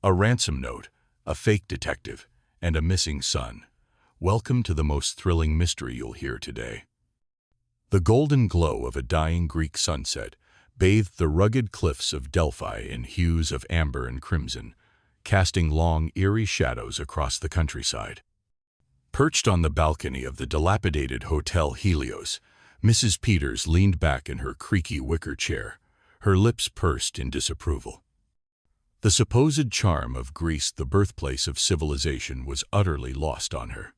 A ransom note, a fake detective, and a missing son. Welcome to the most thrilling mystery you'll hear today. The golden glow of a dying Greek sunset bathed the rugged cliffs of Delphi in hues of amber and crimson, casting long, eerie shadows across the countryside. Perched on the balcony of the dilapidated Hotel Helios, Mrs. Peters leaned back in her creaky wicker chair, her lips pursed in disapproval. The supposed charm of Greece, the birthplace of civilization, was utterly lost on her.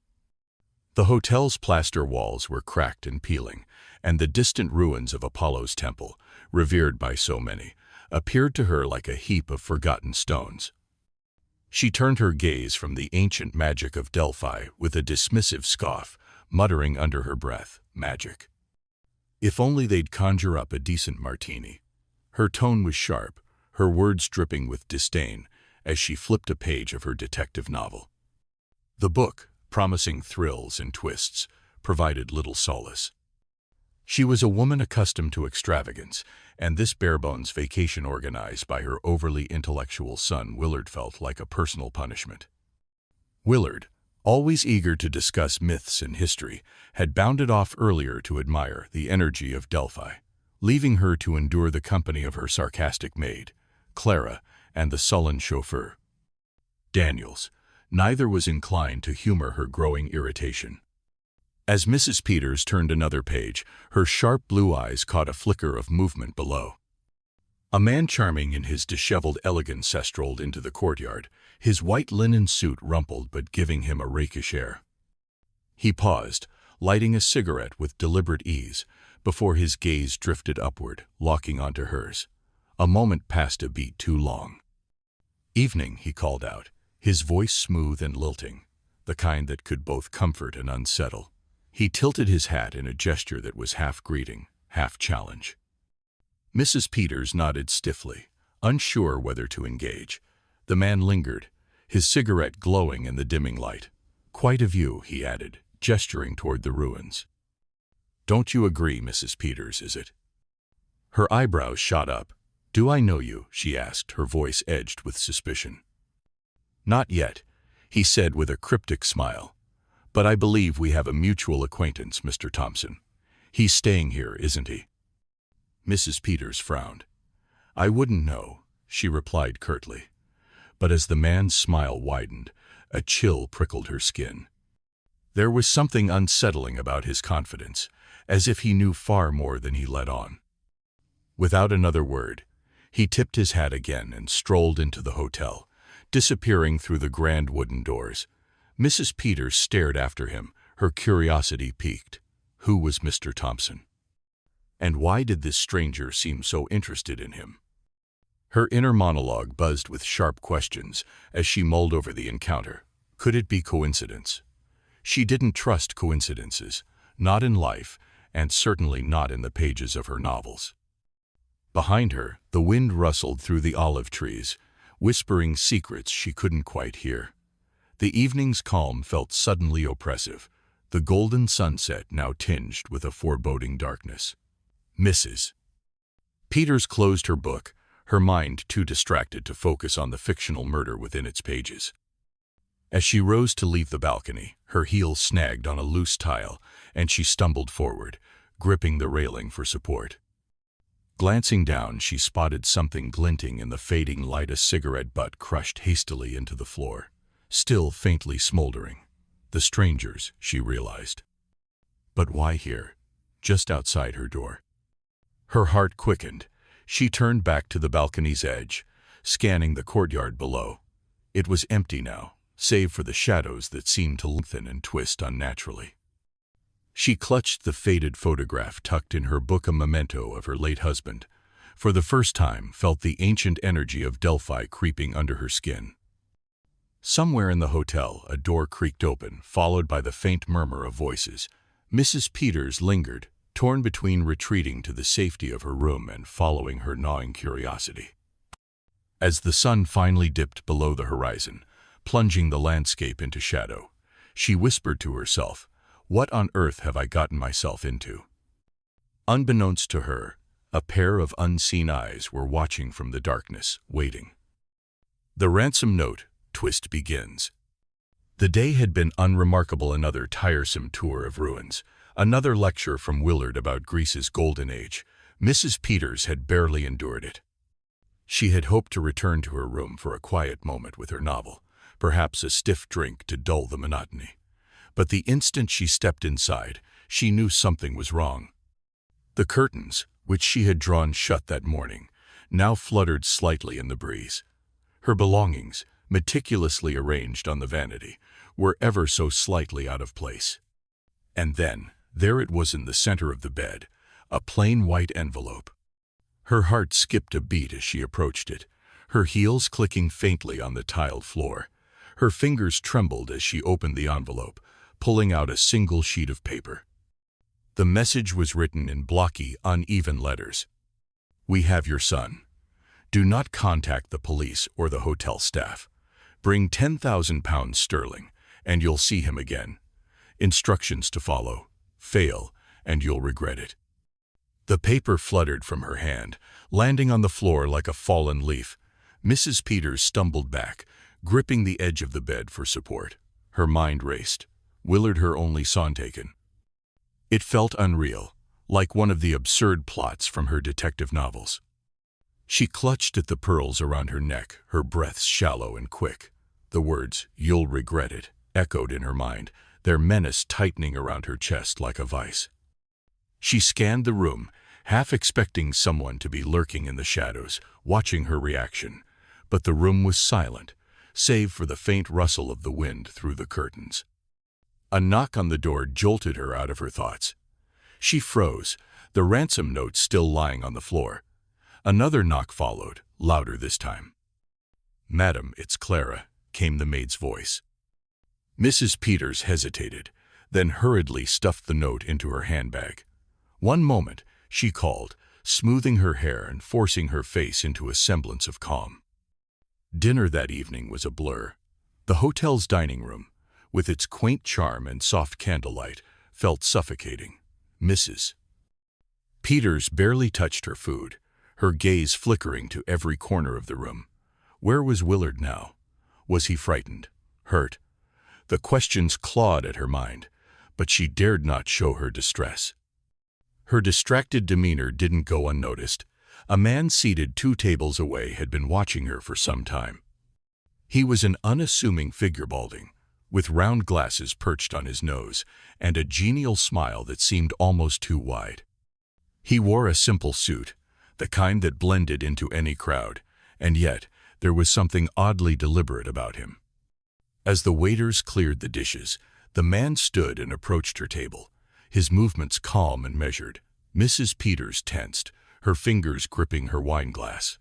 The hotel's plaster walls were cracked and peeling, and the distant ruins of Apollo's temple, revered by so many, appeared to her like a heap of forgotten stones. She turned her gaze from the ancient magic of Delphi with a dismissive scoff, muttering under her breath, "Magic. If only they'd conjure up a decent martini." Her tone was sharp, her words dripping with disdain, as she flipped a page of her detective novel. The book, promising thrills and twists, provided little solace. She was a woman accustomed to extravagance, and this bare-bones vacation organized by her overly intellectual son Willard felt like a personal punishment. Willard, always eager to discuss myths and history, had bounded off earlier to admire the energy of Delphi, leaving her to endure the company of her sarcastic maid, Clara, and the sullen chauffeur, Daniels. Neither was inclined to humor her growing irritation. As Mrs. Peters turned another page, her sharp blue eyes caught a flicker of movement below. A man charming in his disheveled elegance strolled into the courtyard, his white linen suit rumpled but giving him a rakish air. He paused, lighting a cigarette with deliberate ease, before his gaze drifted upward, locking onto hers. A moment passed a beat too long. "Evening," he called out, his voice smooth and lilting, the kind that could both comfort and unsettle. He tilted his hat in a gesture that was half greeting, half challenge. Mrs. Peters nodded stiffly, unsure whether to engage. The man lingered, his cigarette glowing in the dimming light. "Quite a view," he added, gesturing toward the ruins. "Don't you agree, Mrs. Peters, is it?" Her eyebrows shot up. "Do I know you?" she asked, her voice edged with suspicion. "Not yet," he said with a cryptic smile. "But I believe we have a mutual acquaintance, Mr. Thompson. He's staying here, isn't he?" Mrs. Peters frowned. "I wouldn't know," she replied curtly. But as the man's smile widened, a chill prickled her skin. There was something unsettling about his confidence, as if he knew far more than he let on. Without another word, he tipped his hat again and strolled into the hotel, disappearing through the grand wooden doors. Mrs. Peters stared after him, her curiosity piqued. Who was Mr. Thompson? And why did this stranger seem so interested in him? Her inner monologue buzzed with sharp questions as she mulled over the encounter. Could it be coincidence? She didn't trust coincidences, not in life, and certainly not in the pages of her novels. Behind her, the wind rustled through the olive trees, whispering secrets she couldn't quite hear. The evening's calm felt suddenly oppressive, the golden sunset now tinged with a foreboding darkness. Mrs. Peters closed her book, her mind too distracted to focus on the fictional murder within its pages. As she rose to leave the balcony, her heels snagged on a loose tile, and she stumbled forward, gripping the railing for support. Glancing down, she spotted something glinting in the fading light, a cigarette butt crushed hastily into the floor, still faintly smoldering. The strangers, she realized. But why here, just outside her door? Her heart quickened. She turned back to the balcony's edge, scanning the courtyard below. It was empty now, save for the shadows that seemed to lengthen and twist unnaturally. She clutched the faded photograph tucked in her book, a memento of her late husband. For the first time, felt the ancient energy of Delphi creeping under her skin. Somewhere in the hotel, a door creaked open, followed by the faint murmur of voices. Mrs. Peters lingered, torn between retreating to the safety of her room and following her gnawing curiosity. As the sun finally dipped below the horizon, plunging the landscape into shadow, she whispered to herself, "What on earth have I gotten myself into?" Unbeknownst to her, a pair of unseen eyes were watching from the darkness, waiting. The ransom note twist begins. The day had been unremarkable, another tiresome tour of ruins, another lecture from Willard about Greece's golden age. Mrs. Peters had barely endured it. She had hoped to return to her room for a quiet moment with her novel, perhaps a stiff drink to dull the monotony. But the instant she stepped inside, she knew something was wrong. The curtains, which she had drawn shut that morning, now fluttered slightly in the breeze. Her belongings, meticulously arranged on the vanity, were ever so slightly out of place. And then, there it was in the center of the bed, a plain white envelope. Her heart skipped a beat as she approached it, her heels clicking faintly on the tiled floor. Her fingers trembled as she opened the envelope, pulling out a single sheet of paper. The message was written in blocky, uneven letters. "We have your son. Do not contact the police or the hotel staff. Bring £10,000 sterling, and you'll see him again. Instructions to follow. Fail, and you'll regret it." The paper fluttered from her hand, landing on the floor like a fallen leaf. Mrs. Peters stumbled back, gripping the edge of the bed for support. Her mind raced. Willard her only son taken. It felt unreal, like one of the absurd plots from her detective novels. She clutched at the pearls around her neck, her breaths shallow and quick. The words, "You'll regret it," echoed in her mind, their menace tightening around her chest like a vice. She scanned the room, half expecting someone to be lurking in the shadows, watching her reaction. But the room was silent, save for the faint rustle of the wind through the curtains. A knock on the door jolted her out of her thoughts. She froze, the ransom note still lying on the floor. Another knock followed, louder this time. "Madam, it's Clara," came the maid's voice. Mrs. Peters hesitated, then hurriedly stuffed the note into her handbag. "One moment," she called, smoothing her hair and forcing her face into a semblance of calm. Dinner that evening was a blur. The hotel's dining room, with its quaint charm and soft candlelight, felt suffocating. Mrs. Peters barely touched her food, her gaze flickering to every corner of the room. Where was Willard now? Was he frightened? Hurt? The questions clawed at her mind, but she dared not show her distress. Her distracted demeanor didn't go unnoticed. A man seated 2 tables away had been watching her for some time. He was an unassuming figure, balding, with round glasses perched on his nose and a genial smile that seemed almost too wide. He wore a simple suit, the kind that blended into any crowd, and yet there was something oddly deliberate about him. As the waiters cleared the dishes, the man stood and approached her table, his movements calm and measured. Mrs. Peters tensed, her fingers gripping her wine glass.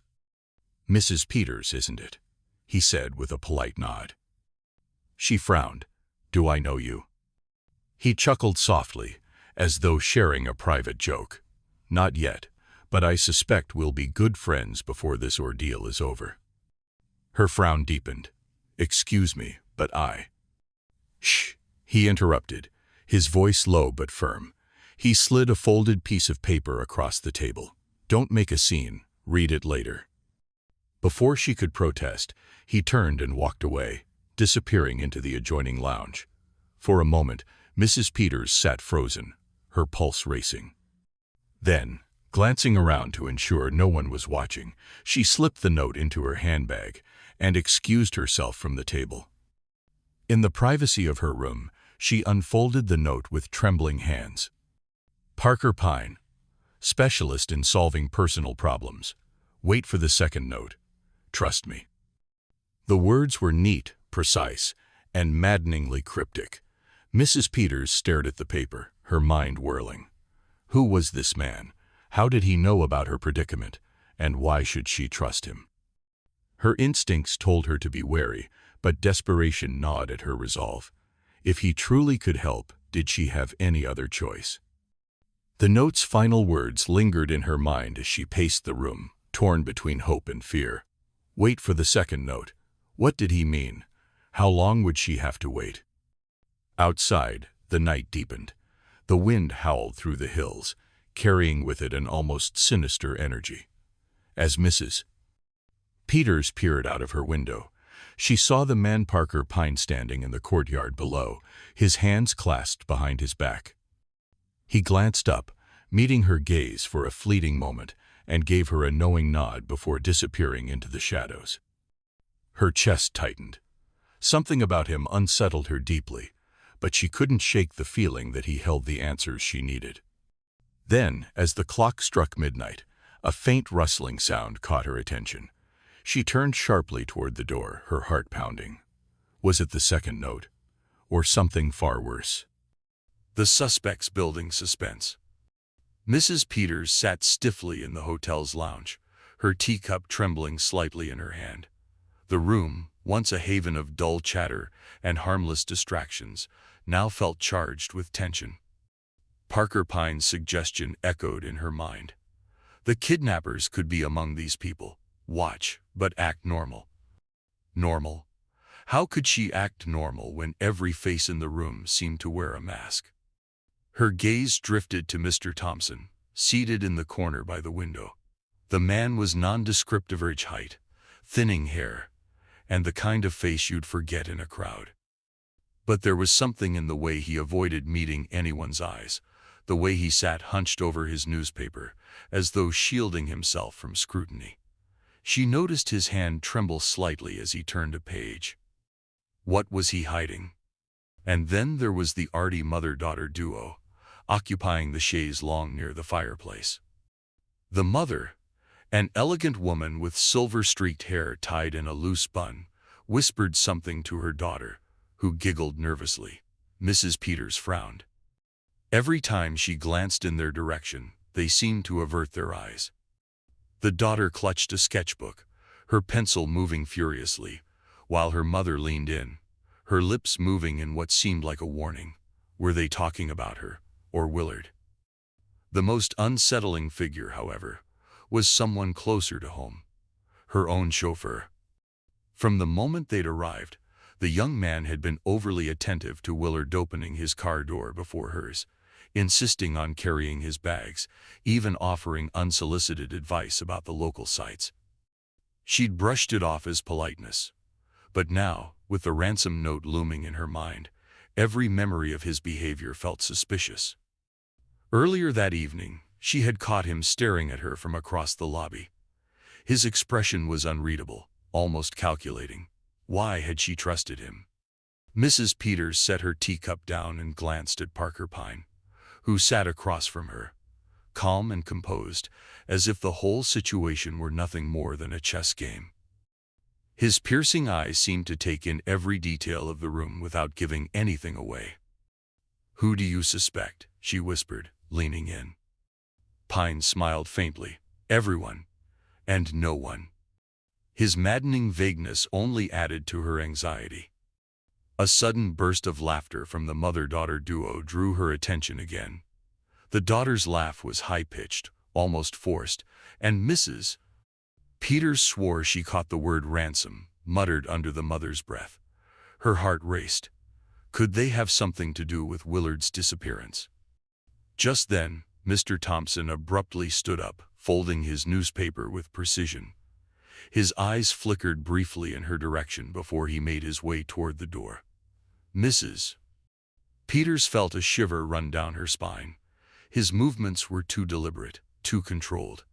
"Mrs. Peters, isn't it?" he said with a polite nod. She frowned. "Do I know you?" He chuckled softly, as though sharing a private joke. "Not yet, but I suspect we'll be good friends before this ordeal is over." Her frown deepened. "Excuse me, but I—" "Shh," he interrupted, his voice low but firm. He slid a folded piece of paper across the table. "Don't make a scene. Read it later." Before she could protest, he turned and walked away, disappearing into the adjoining lounge. For a moment, Mrs. Peters sat frozen, her pulse racing. Then, glancing around to ensure no one was watching, she slipped the note into her handbag and excused herself from the table. In the privacy of her room, she unfolded the note with trembling hands. "Parker Pyne, specialist in solving personal problems. Wait for the second note. Trust me." The words were neat, precise, and maddeningly cryptic. Mrs. Peters stared at the paper, her mind whirling. Who was this man? How did he know about her predicament? And why should she trust him? Her instincts told her to be wary, but desperation gnawed at her resolve. If he truly could help, did she have any other choice? The note's final words lingered in her mind as she paced the room, torn between hope and fear. Wait for the second note. What did he mean? How long would she have to wait? Outside, the night deepened. The wind howled through the hills, carrying with it an almost sinister energy. As Mrs. Peters peered out of her window. She saw the man Parker Pyne standing in the courtyard below, his hands clasped behind his back. He glanced up, meeting her gaze for a fleeting moment, and gave her a knowing nod before disappearing into the shadows. Her chest tightened. Something about him unsettled her deeply, but she couldn't shake the feeling that he held the answers she needed. Then, as the clock struck midnight, a faint rustling sound caught her attention. She turned sharply toward the door, her heart pounding. Was it the second note? Or something far worse? The suspect's building suspense. Mrs. Peters sat stiffly in the hotel's lounge, her teacup trembling slightly in her hand. The room, once a haven of dull chatter and harmless distractions, now felt charged with tension. Parker Pyne's suggestion echoed in her mind. The kidnappers could be among these people. Watch, but act normal. Normal? How could she act normal when every face in the room seemed to wear a mask? Her gaze drifted to Mr. Thompson, seated in the corner by the window. The man was nondescript of average height, thinning hair, and the kind of face you'd forget in a crowd. But there was something in the way he avoided meeting anyone's eyes, the way he sat hunched over his newspaper, as though shielding himself from scrutiny. She noticed his hand tremble slightly as he turned a page. What was he hiding? And then there was the arty mother-daughter duo, occupying the chaise longue near the fireplace. The mother, an elegant woman with silver-streaked hair tied in a loose bun, whispered something to her daughter, who giggled nervously. Mrs. Peters frowned. Every time she glanced in their direction, they seemed to avert their eyes. The daughter clutched a sketchbook, her pencil moving furiously, while her mother leaned in, her lips moving in what seemed like a warning. Were they talking about her, or Willard? The most unsettling figure, however, was someone closer to home. Her own chauffeur. From the moment they'd arrived, the young man had been overly attentive to Willard opening his car door before hers, insisting on carrying his bags, even offering unsolicited advice about the local sites. She'd brushed it off as politeness. But now, with the ransom note looming in her mind, every memory of his behavior felt suspicious. Earlier that evening, she had caught him staring at her from across the lobby. His expression was unreadable, almost calculating. Why had she trusted him? Mrs. Peters set her teacup down and glanced at Parker Pyne, who sat across from her, calm and composed, as if the whole situation were nothing more than a chess game. His piercing eyes seemed to take in every detail of the room without giving anything away. "Who do you suspect?" she whispered, leaning in. Pyne smiled faintly. "Everyone, and no one." His maddening vagueness only added to her anxiety. A sudden burst of laughter from the mother-daughter duo drew her attention again. The daughter's laugh was high-pitched, almost forced, and Mrs. Peters swore she caught the word ransom, muttered under the mother's breath. Her heart raced. Could they have something to do with Willard's disappearance? Just then, Mr. Thompson abruptly stood up, folding his newspaper with precision. His eyes flickered briefly in her direction before he made his way toward the door. Mrs. Peters felt a shiver run down her spine. His movements were too deliberate, too controlled.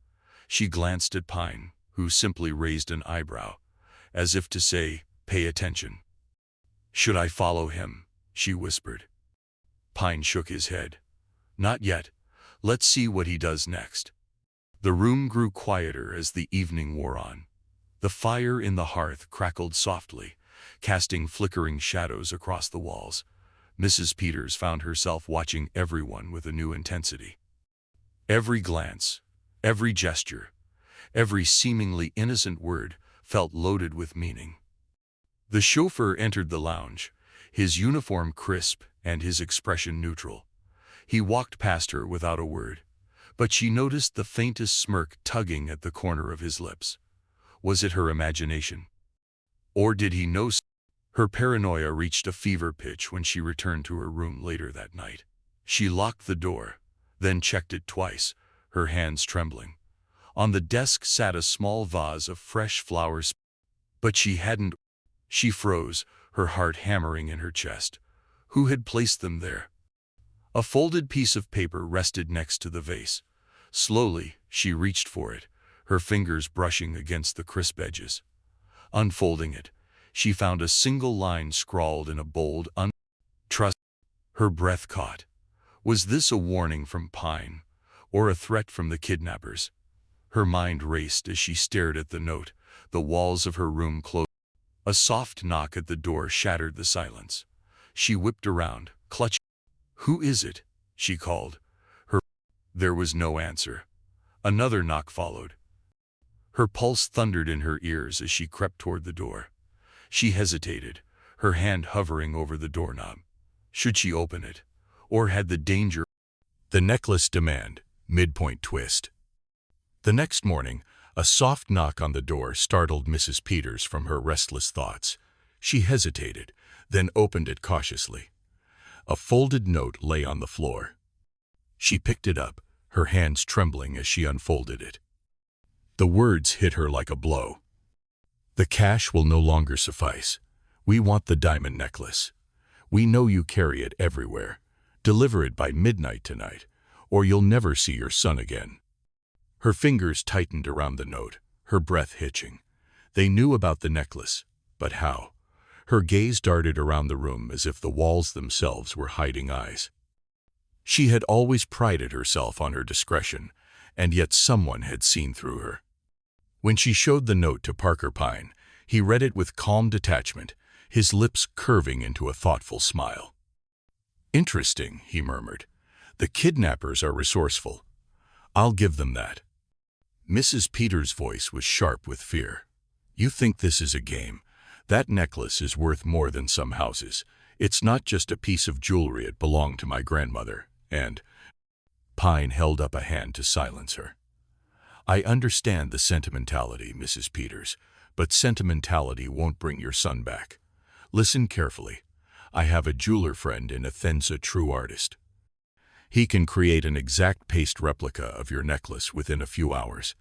She glanced at Pyne, who simply raised an eyebrow, as if to say, "Pay attention." "Should I follow him?" she whispered. Pyne shook his head. "Not yet. Let's see what he does next." The room grew quieter as the evening wore on. The fire in the hearth crackled softly, casting flickering shadows across the walls. Mrs. Peters found herself watching everyone with a new intensity. Every glance, every gesture, every seemingly innocent word felt loaded with meaning. The chauffeur entered the lounge, his uniform crisp and his expression neutral. He walked past her without a word, but she noticed the faintest smirk tugging at the corner of his lips. Was it her imagination? Or did he know? Her paranoia reached a fever pitch when she returned to her room later that night. She locked the door, then checked it twice, her hands trembling. On the desk sat a small vase of fresh flowers, but she hadn't. She froze, her heart hammering in her chest. Who had placed them there? A folded piece of paper rested next to the vase. Slowly, she reached for it, her fingers brushing against the crisp edges. Unfolding it, she found a single line scrawled in a bold, "Trust." Her breath caught. Was this a warning from Pyne, or a threat from the kidnappers? Her mind raced as she stared at the note, the walls of her room closed. A soft knock at the door shattered the silence. She whipped around, clutching. "Who is it?" she called. There was no answer. Another knock followed. Her pulse thundered in her ears as she crept toward the door. She hesitated, her hand hovering over the doorknob. Should she open it? Or had the danger? The necklace demand, midpoint twist. The next morning, a soft knock on the door startled Mrs. Peters from her restless thoughts. She hesitated, then opened it cautiously. A folded note lay on the floor. She picked it up, her hands trembling as she unfolded it. The words hit her like a blow. "The cash will no longer suffice. We want the diamond necklace. We know you carry it everywhere. Deliver it by midnight tonight, or you'll never see your son again." Her fingers tightened around the note, her breath hitching. They knew about the necklace, but how? Her gaze darted around the room as if the walls themselves were hiding eyes. She had always prided herself on her discretion, and yet someone had seen through her. When she showed the note to Parker Pyne, he read it with calm detachment, his lips curving into a thoughtful smile. "Interesting," he murmured. "The kidnappers are resourceful. I'll give them that." Mrs. Peters' voice was sharp with fear. "You think this is a game? That necklace is worth more than some houses. It's not just a piece of jewelry. It belonged to my grandmother, and—" Pyne held up a hand to silence her. "I understand the sentimentality, Mrs. Peters, but sentimentality won't bring your son back. Listen carefully. I have a jeweler friend in Athens, a true artist. He can create an exact paste replica of your necklace within a few hours.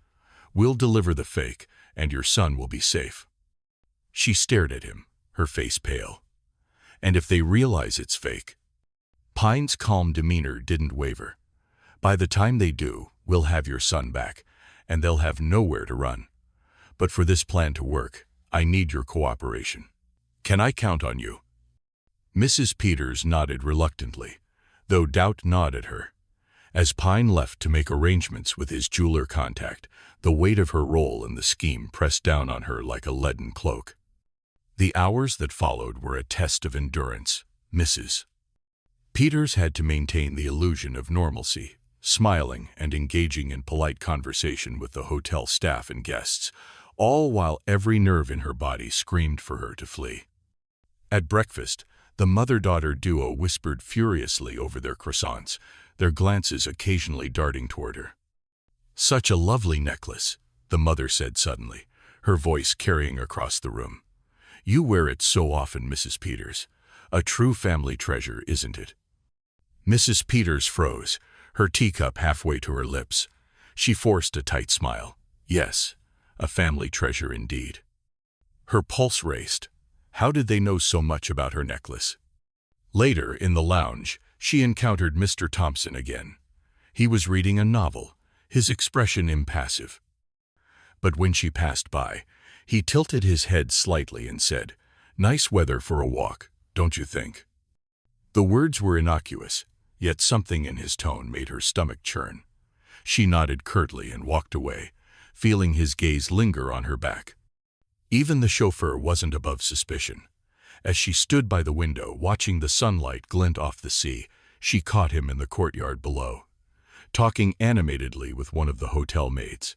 We'll deliver the fake, and your son will be safe." She stared at him, her face pale. "And if they realize it's fake?" Pyne's calm demeanor didn't waver. "By the time they do, we'll have your son back, and they'll have nowhere to run. But for this plan to work, I need your cooperation. Can I count on you?" Mrs. Peters nodded reluctantly, though doubt gnawed at her. As Pyne left to make arrangements with his jeweler contact, the weight of her role in the scheme pressed down on her like a leaden cloak. The hours that followed were a test of endurance. Mrs. Peters had to maintain the illusion of normalcy, smiling and engaging in polite conversation with the hotel staff and guests, all while every nerve in her body screamed for her to flee. At breakfast, the mother-daughter duo whispered furiously over their croissants, their glances occasionally darting toward her. "Such a lovely necklace," the mother said suddenly, her voice carrying across the room. "You wear it so often, Mrs. Peters. A true family treasure, isn't it?" Mrs. Peters froze, her teacup halfway to her lips. She forced a tight smile. Yes, a family treasure indeed. Her pulse raced. How did they know so much about her necklace? Later, in the lounge, she encountered Mr. Thompson again. He was reading a novel, his expression impassive. But when she passed by, he tilted his head slightly and said, "Nice weather for a walk, don't you think?" The words were innocuous, yet something in his tone made her stomach churn. She nodded curtly and walked away, feeling his gaze linger on her back. Even the chauffeur wasn't above suspicion. As she stood by the window watching the sunlight glint off the sea, she caught him in the courtyard below, talking animatedly with one of the hotel maids.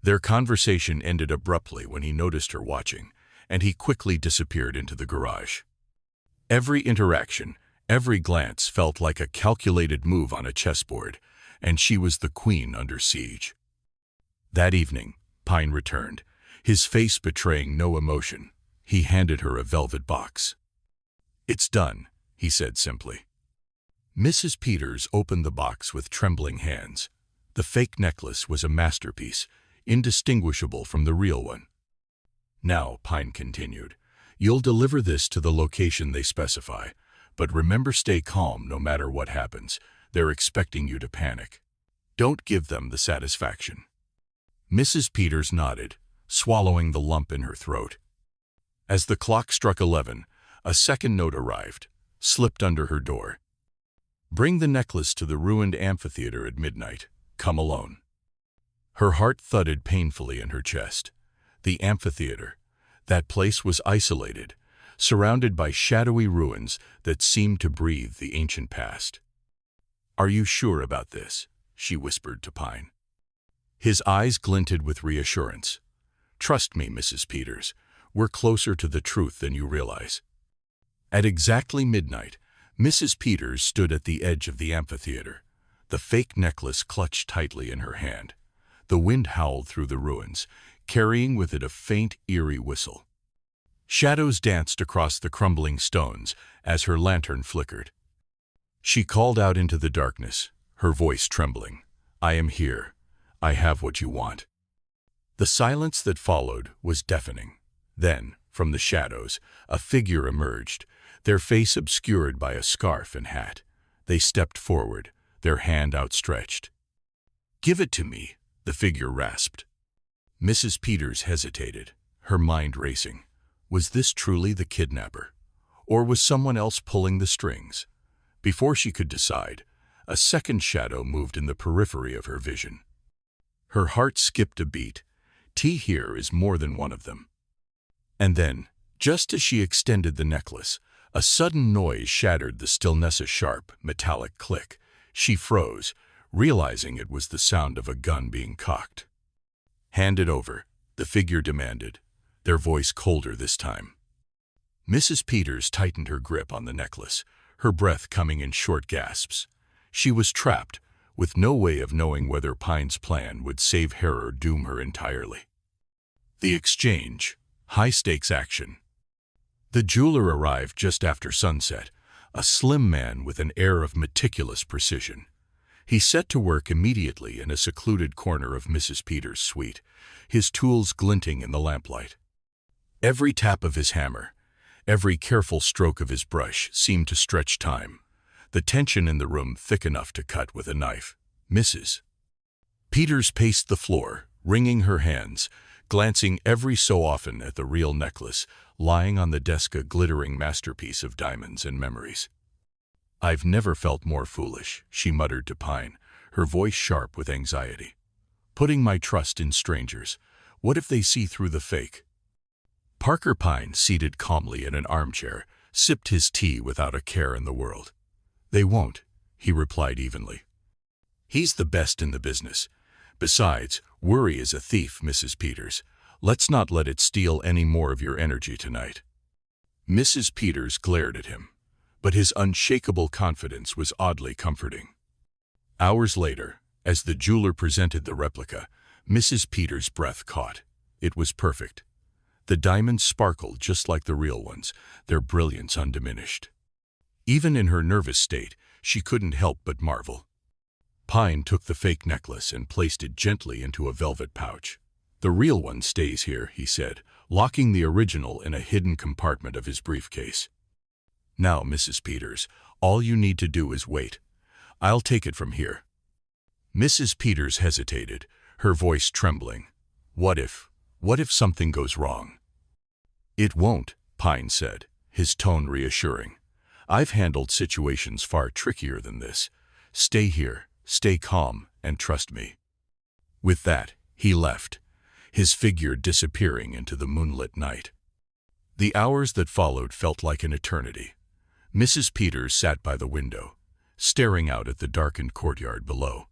Their conversation ended abruptly when he noticed her watching, and he quickly disappeared into the garage. Every interaction, every glance felt like a calculated move on a chessboard, and she was the queen under siege. That evening, Pyne returned, his face betraying no emotion. He handed her a velvet box. "It's done," he said simply. Mrs. Peters opened the box with trembling hands. The fake necklace was a masterpiece, indistinguishable from the real one. "Now," Pyne continued, "you'll deliver this to the location they specify, but remember, stay calm no matter what happens. They're expecting you to panic. Don't give them the satisfaction." Mrs. Peters nodded, swallowing the lump in her throat. As the clock struck 11, a second note arrived, slipped under her door. "Bring the necklace to the ruined amphitheater at midnight. Come alone." Her heart thudded painfully in her chest. The amphitheater. That place was isolated, surrounded by shadowy ruins that seemed to breathe the ancient past. "Are you sure about this?" she whispered to Pyne. His eyes glinted with reassurance. "Trust me, Mrs. Peters, we're closer to the truth than you realize." At exactly midnight, Mrs. Peters stood at the edge of the amphitheater, the fake necklace clutched tightly in her hand. The wind howled through the ruins, carrying with it a faint, eerie whistle. Shadows danced across the crumbling stones as her lantern flickered. She called out into the darkness, her voice trembling, "I am here. I have what you want." The silence that followed was deafening. Then, from the shadows, a figure emerged, their face obscured by a scarf and hat. They stepped forward, their hand outstretched. "Give it to me," the figure rasped. Mrs. Peters hesitated, her mind racing. Was this truly the kidnapper? Or was someone else pulling the strings? Before she could decide, a second shadow moved in the periphery of her vision. Her heart skipped a beat. Here is more than one of them. And then, just as she extended the necklace, a sudden noise shattered the stillness, a sharp, metallic click. She froze, realizing it was the sound of a gun being cocked. "Hand it over," the figure demanded, their voice colder this time. Mrs. Peters tightened her grip on the necklace, her breath coming in short gasps. She was trapped, with no way of knowing whether Pyne's plan would save her or doom her entirely. The exchange. High-stakes action. The jeweler arrived just after sunset, a slim man with an air of meticulous precision. He set to work immediately in a secluded corner of Mrs. Peters' suite, his tools glinting in the lamplight. Every tap of his hammer, every careful stroke of his brush seemed to stretch time, the tension in the room thick enough to cut with a knife. Mrs. Peters paced the floor, wringing her hands, glancing every so often at the real necklace, lying on the desk, a glittering masterpiece of diamonds and memories. "I've never felt more foolish," she muttered to Pyne, her voice sharp with anxiety. "Putting my trust in strangers. What if they see through the fake?" Parker Pyne, seated calmly in an armchair, sipped his tea without a care in the world. "They won't," he replied evenly. "He's the best in the business. Besides, worry is a thief, Mrs. Peters. Let's not let it steal any more of your energy tonight." Mrs. Peters glared at him, but his unshakable confidence was oddly comforting. Hours later, as the jeweler presented the replica, Mrs. Peters' breath caught. It was perfect. The diamonds sparkled just like the real ones, their brilliance undiminished. Even in her nervous state, she couldn't help but marvel. Pyne took the fake necklace and placed it gently into a velvet pouch. "The real one stays here," he said, locking the original in a hidden compartment of his briefcase. "Now, Mrs. Peters, all you need to do is wait. I'll take it from here." Mrs. Peters hesitated, her voice trembling. What if something goes wrong?" "It won't," Pyne said, his tone reassuring. "I've handled situations far trickier than this. Stay here, stay calm, and trust me." With that, he left, his figure disappearing into the moonlit night. The hours that followed felt like an eternity. Mrs. Peters sat by the window, staring out at the darkened courtyard below.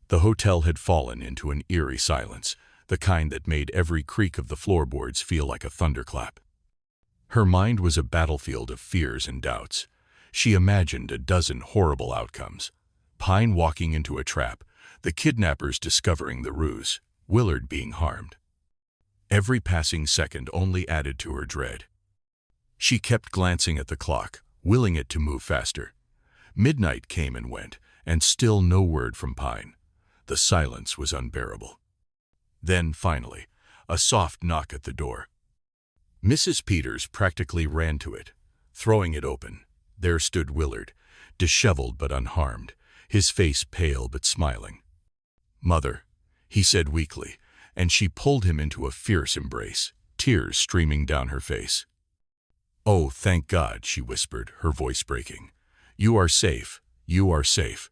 The hotel had fallen into an eerie silence, the kind that made every creak of the floorboards feel like a thunderclap. Her mind was a battlefield of fears and doubts. She imagined a dozen horrible outcomes. Pyne walking into a trap, the kidnappers discovering the ruse, Willard being harmed. Every passing second only added to her dread. She kept glancing at the clock, willing it to move faster. Midnight came and went, and still no word from Pyne. The silence was unbearable. Then, finally, a soft knock at the door. Mrs. Peters practically ran to it, throwing it open. There stood Willard, disheveled but unharmed, his face pale but smiling. "Mother," he said weakly, and she pulled him into a fierce embrace, tears streaming down her face. "Oh, thank God," she whispered, her voice breaking. "You are safe. You are safe."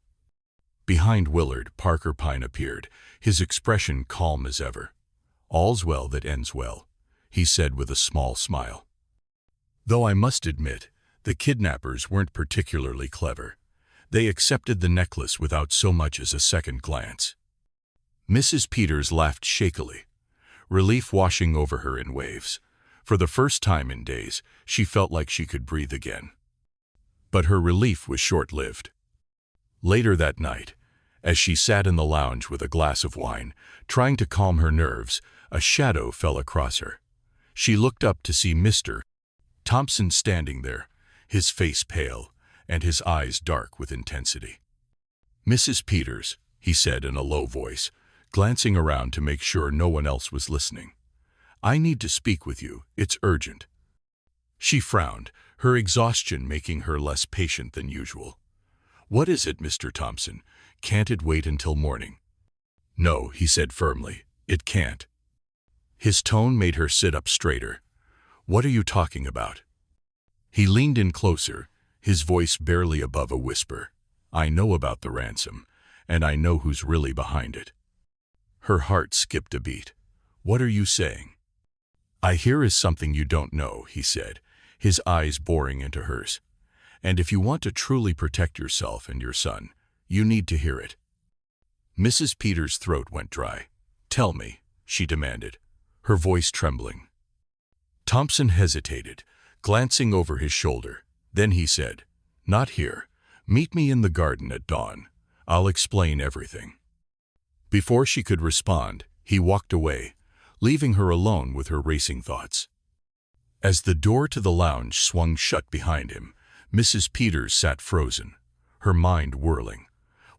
Behind Willard, Parker Pyne appeared, his expression calm as ever. "All's well that ends well," he said with a small smile. "Though I must admit, the kidnappers weren't particularly clever. They accepted the necklace without so much as a second glance." Mrs. Peters laughed shakily, relief washing over her in waves. For the first time in days, she felt like she could breathe again. But her relief was short-lived. Later that night, as she sat in the lounge with a glass of wine, trying to calm her nerves, a shadow fell across her. She looked up to see Mr. Thompson standing there, his face pale and his eyes dark with intensity. "Mrs. Peters," he said in a low voice, glancing around to make sure no one else was listening. "I need to speak with you. It's urgent." She frowned, her exhaustion making her less patient than usual. "What is it, Mr. Thompson? Can't it wait until morning?" "No," he said firmly, "it can't." His tone made her sit up straighter. "What are you talking about?" He leaned in closer, his voice barely above a whisper. "I know about the ransom, and I know who's really behind it." Her heart skipped a beat. "What are you saying?" "I hear is something you don't know," he said, his eyes boring into hers. "And if you want to truly protect yourself and your son, you need to hear it." Mrs. Peters' throat went dry. "Tell me," she demanded, her voice trembling. Thompson hesitated, glancing over his shoulder. Then he said, "Not here. Meet me in the garden at dawn. I'll explain everything." Before she could respond, he walked away, leaving her alone with her racing thoughts. As the door to the lounge swung shut behind him, Mrs. Peters sat frozen, her mind whirling.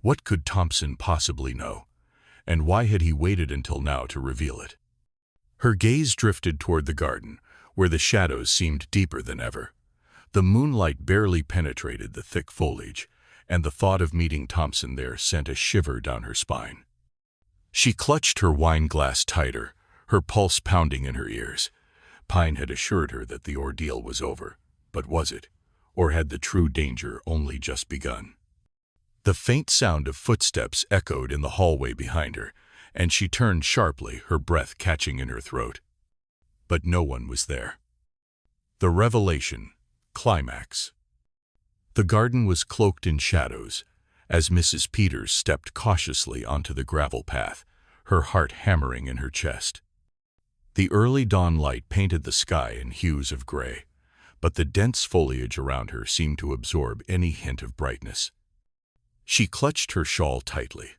What could Thompson possibly know? And why had he waited until now to reveal it? Her gaze drifted toward the garden, where the shadows seemed deeper than ever. The moonlight barely penetrated the thick foliage, and the thought of meeting Thompson there sent a shiver down her spine. She clutched her wine glass tighter, her pulse pounding in her ears. Pyne had assured her that the ordeal was over, but was it? Or had the true danger only just begun? The faint sound of footsteps echoed in the hallway behind her, and she turned sharply, her breath catching in her throat. But no one was there. The revelation. Climax. The garden was cloaked in shadows, as Mrs. Peters stepped cautiously onto the gravel path, her heart hammering in her chest. The early dawn light painted the sky in hues of gray, but the dense foliage around her seemed to absorb any hint of brightness. She clutched her shawl tightly,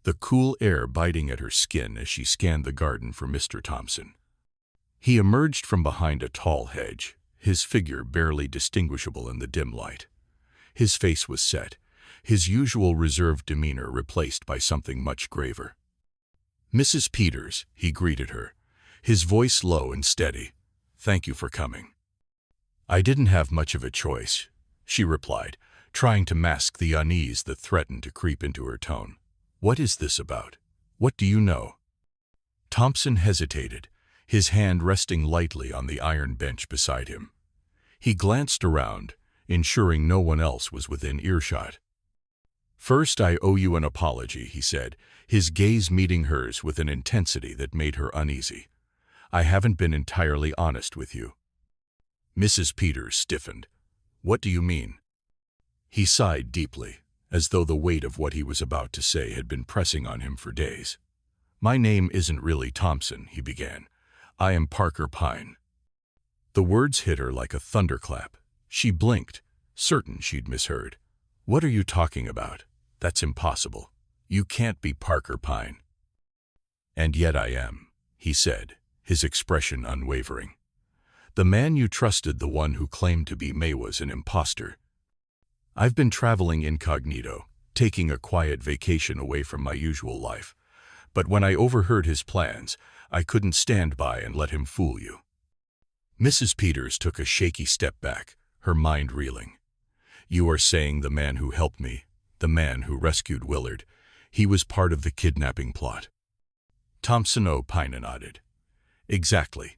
the cool air biting at her skin as she scanned the garden for Mr. Thompson. He emerged from behind a tall hedge, his figure barely distinguishable in the dim light. His face was set, his usual reserved demeanor replaced by something much graver. "Mrs. Peters," he greeted her, his voice low and steady. "Thank you for coming." "I didn't have much of a choice," she replied, trying to mask the unease that threatened to creep into her tone. "What is this about? What do you know?" Thompson hesitated, his hand resting lightly on the iron bench beside him. He glanced around, ensuring no one else was within earshot. "First, I owe you an apology," he said, his gaze meeting hers with an intensity that made her uneasy. "I haven't been entirely honest with you." Mrs. Peters stiffened. "What do you mean?" He sighed deeply, as though the weight of what he was about to say had been pressing on him for days. "My name isn't really Thompson," he began. "I am Parker Pyne." The words hit her like a thunderclap. She blinked, certain she'd misheard. "What are you talking about? That's impossible. You can't be Parker Pyne." "And yet I am," he said, his expression unwavering. "The man you trusted, the one who claimed to be May, was an imposter. I've been traveling incognito, taking a quiet vacation away from my usual life. But when I overheard his plans, I couldn't stand by and let him fool you." Mrs. Peters took a shaky step back, her mind reeling. "You are saying the man who helped me, the man who rescued Willard, he was part of the kidnapping plot?" Pyne nodded. "Exactly.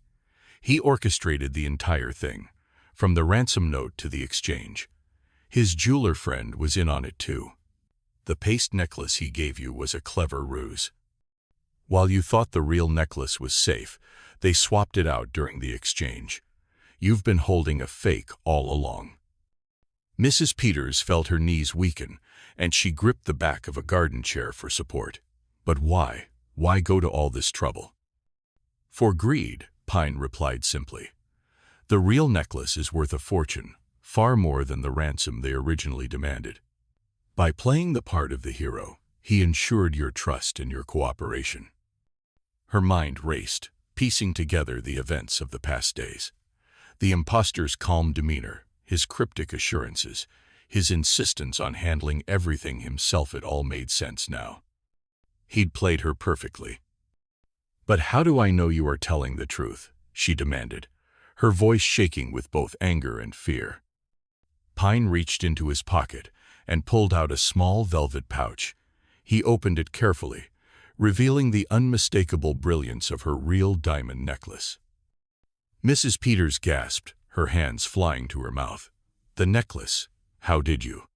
He orchestrated the entire thing, from the ransom note to the exchange. His jeweler friend was in on it too. The paste necklace he gave you was a clever ruse. While you thought the real necklace was safe, they swapped it out during the exchange. You've been holding a fake all along." Mrs. Peters felt her knees weaken, and she gripped the back of a garden chair for support. "But why? Why go to all this trouble?" "For greed," Pyne replied simply. "The real necklace is worth a fortune, far more than the ransom they originally demanded. By playing the part of the hero, he ensured your trust and your cooperation." Her mind raced, piecing together the events of the past days. The impostor's calm demeanor, his cryptic assurances, his insistence on handling everything himself, it all made sense now. He'd played her perfectly. "But how do I know you are telling the truth?" she demanded, her voice shaking with both anger and fear. Pyne reached into his pocket and pulled out a small velvet pouch. He opened it carefully, revealing the unmistakable brilliance of her real diamond necklace. Mrs. Peters gasped, her hands flying to her mouth. "The necklace? How did you?"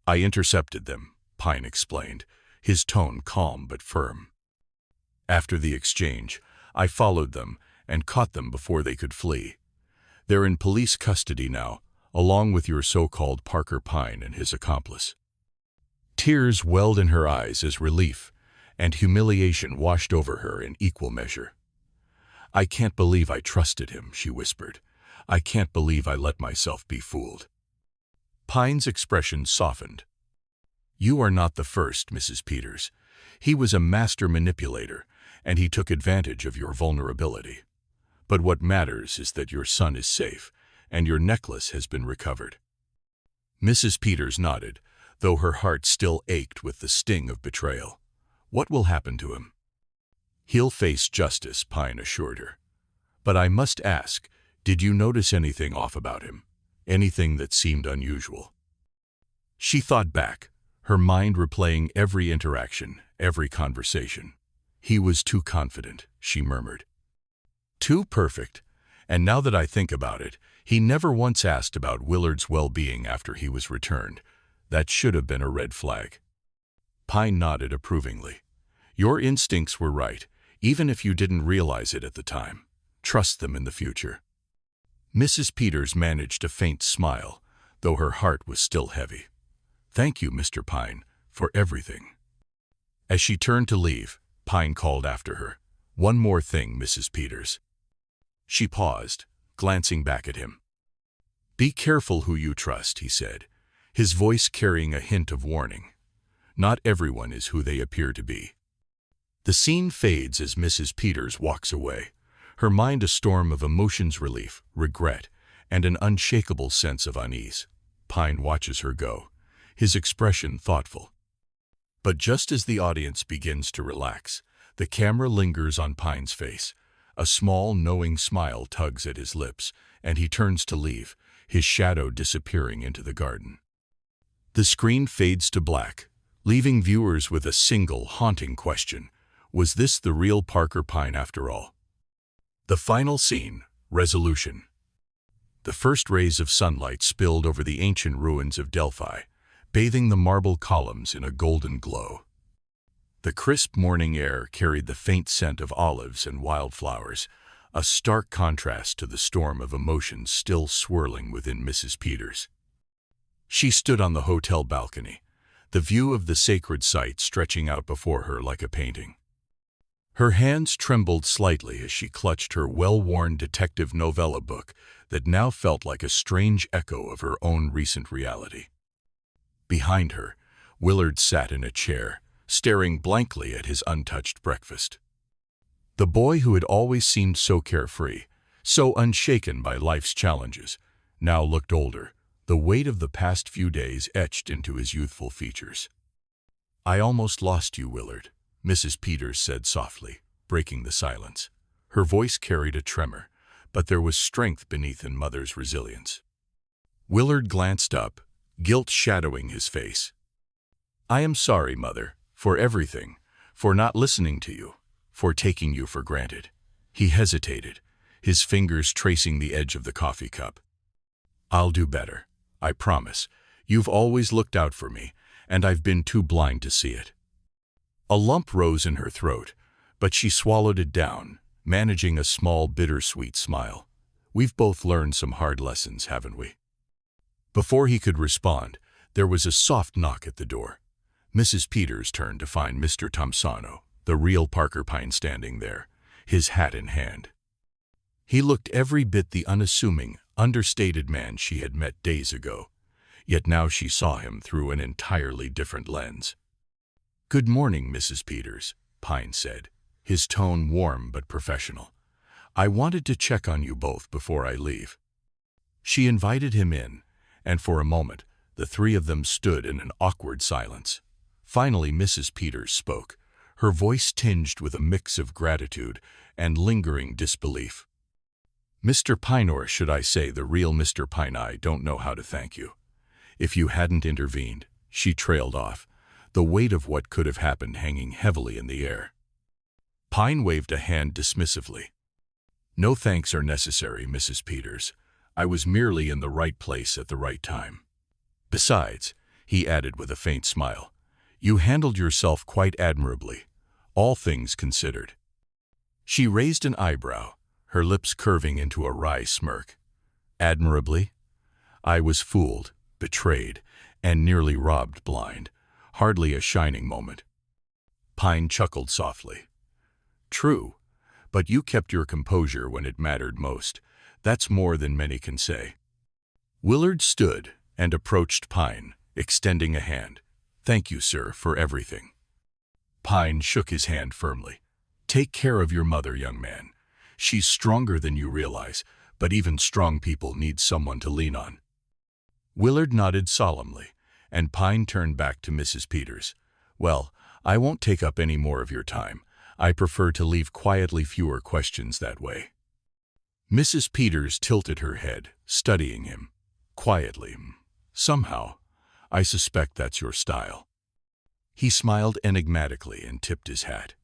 "I intercepted them," Pyne explained, his tone calm but firm. "After the exchange, I followed them and caught them before they could flee. They're in police custody now, along with your so-called Parker Pyne and his accomplice." Tears welled in her eyes as relief and humiliation washed over her in equal measure. "I can't believe I trusted him," she whispered. "I can't believe I let myself be fooled." Pyne's expression softened. "You are not the first, Mrs. Peters. He was a master manipulator, and he took advantage of your vulnerability. But what matters is that your son is safe, and your necklace has been recovered." Mrs. Peters nodded, though her heart still ached with the sting of betrayal. "What will happen to him?" "He'll face justice," Pyne assured her. "But I must ask, did you notice anything off about him? Anything that seemed unusual?" She thought back, her mind replaying every interaction, every conversation. "He was too confident," she murmured. "Too perfect. And now that I think about it, he never once asked about Willard's well-being after he was returned. That should have been a red flag." Pyne nodded approvingly. "Your instincts were right, even if you didn't realize it at the time. Trust them in the future." Mrs. Peters managed a faint smile, though her heart was still heavy. "Thank you, Mr. Pyne, for everything." As she turned to leave, Pyne called after her. "One more thing, Mrs. Peters." She paused, glancing back at him. "Be careful who you trust," he said, his voice carrying a hint of warning. "Not everyone is who they appear to be." The scene fades as Mrs. Peters walks away, her mind a storm of emotions, relief, regret, and an unshakable sense of unease. Pyne watches her go, his expression thoughtful. But just as the audience begins to relax, the camera lingers on Pyne's face. A small, knowing smile tugs at his lips, and he turns to leave, his shadow disappearing into the garden. The screen fades to black, leaving viewers with a single, haunting question. Was this the real Parker Pyne after all? The final scene, resolution. The first rays of sunlight spilled over the ancient ruins of Delphi, bathing the marble columns in a golden glow. The crisp morning air carried the faint scent of olives and wildflowers, a stark contrast to the storm of emotions still swirling within Mrs. Peters. She stood on the hotel balcony, the view of the sacred site stretching out before her like a painting. Her hands trembled slightly as she clutched her well-worn detective novella book that now felt like a strange echo of her own recent reality. Behind her, Willard sat in a chair, staring blankly at his untouched breakfast. The boy who had always seemed so carefree, so unshaken by life's challenges, now looked older, the weight of the past few days etched into his youthful features. "I almost lost you, Willard," Mrs. Peters said softly, breaking the silence. Her voice carried a tremor, but there was strength beneath her mother's resilience. Willard glanced up, guilt shadowing his face. "I am sorry, Mother, for everything, for not listening to you, for taking you for granted." He hesitated, his fingers tracing the edge of the coffee cup. "I'll do better, I promise. You've always looked out for me, and I've been too blind to see it." A lump rose in her throat, but she swallowed it down, managing a small bittersweet smile. "We've both learned some hard lessons, haven't we?" Before he could respond, there was a soft knock at the door. Mrs. Peters turned to find Mr. Thompsonno, the real Parker Pyne, standing there, his hat in hand. He looked every bit the unassuming, understated man she had met days ago, yet now she saw him through an entirely different lens. "Good morning, Mrs. Peters," Pyne said, his tone warm but professional. "I wanted to check on you both before I leave." She invited him in, and for a moment, the three of them stood in an awkward silence. Finally, Mrs. Peters spoke, her voice tinged with a mix of gratitude and lingering disbelief. "Mr. Pyne, or should I say the real Mr. Pyne, I don't know how to thank you. If you hadn't intervened," she trailed off, the weight of what could have happened hanging heavily in the air. Pyne waved a hand dismissively. "No thanks are necessary, Mrs. Peters. I was merely in the right place at the right time. Besides," he added with a faint smile, "you handled yourself quite admirably, all things considered." She raised an eyebrow, her lips curving into a wry smirk. "Admirably? I was fooled, betrayed, and nearly robbed blind. Hardly a shining moment." Pyne chuckled softly. "True, but you kept your composure when it mattered most. That's more than many can say." Willard stood and approached Pyne, extending a hand. "Thank you, sir, for everything." Pyne shook his hand firmly. "Take care of your mother, young man. She's stronger than you realize, but even strong people need someone to lean on." Willard nodded solemnly, and Pyne turned back to Mrs. Peters. "Well, I won't take up any more of your time. I prefer to leave quietly, fewer questions that way." Mrs. Peters tilted her head, studying him. "Quietly. Somehow, I suspect that's your style." He smiled enigmatically and tipped his hat.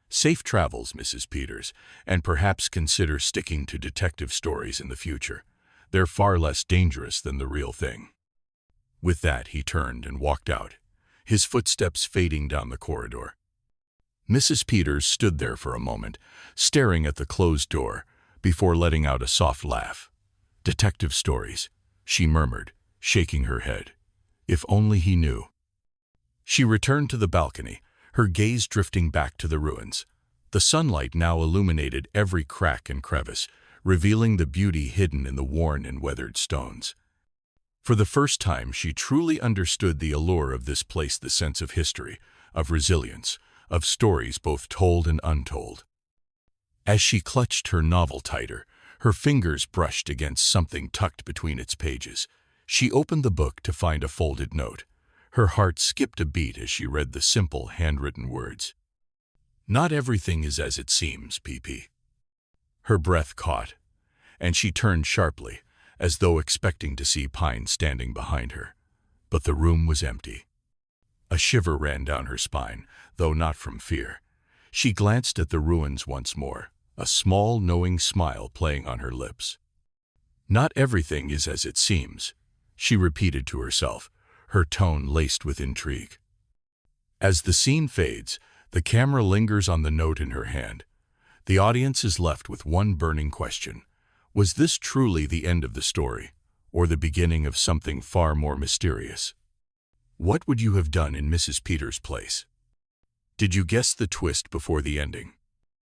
"Safe travels, Mrs. Peters, and perhaps consider sticking to detective stories in the future. They're far less dangerous than the real thing." With that, he turned and walked out, his footsteps fading down the corridor. Mrs. Peters stood there for a moment, staring at the closed door, before letting out a soft laugh. "Detective stories," she murmured, shaking her head. "If only he knew." She returned to the balcony, her gaze drifting back to the ruins. The sunlight now illuminated every crack and crevice, revealing the beauty hidden in the worn and weathered stones. For the first time, she truly understood the allure of this place, the sense of history, of resilience, of stories both told and untold. As she clutched her novel tighter, her fingers brushed against something tucked between its pages. She opened the book to find a folded note. Her heart skipped a beat as she read the simple, handwritten words. "Not everything is as it seems, PP." Her breath caught, and she turned sharply, as though expecting to see Pyne standing behind her. But the room was empty. A shiver ran down her spine, though not from fear. She glanced at the ruins once more, a small, knowing smile playing on her lips. "Not everything is as it seems," she repeated to herself, her tone laced with intrigue. As the scene fades, the camera lingers on the note in her hand. The audience is left with one burning question. Was this truly the end of the story, or the beginning of something far more mysterious? What would you have done in Mrs. Peters' place? Did you guess the twist before the ending?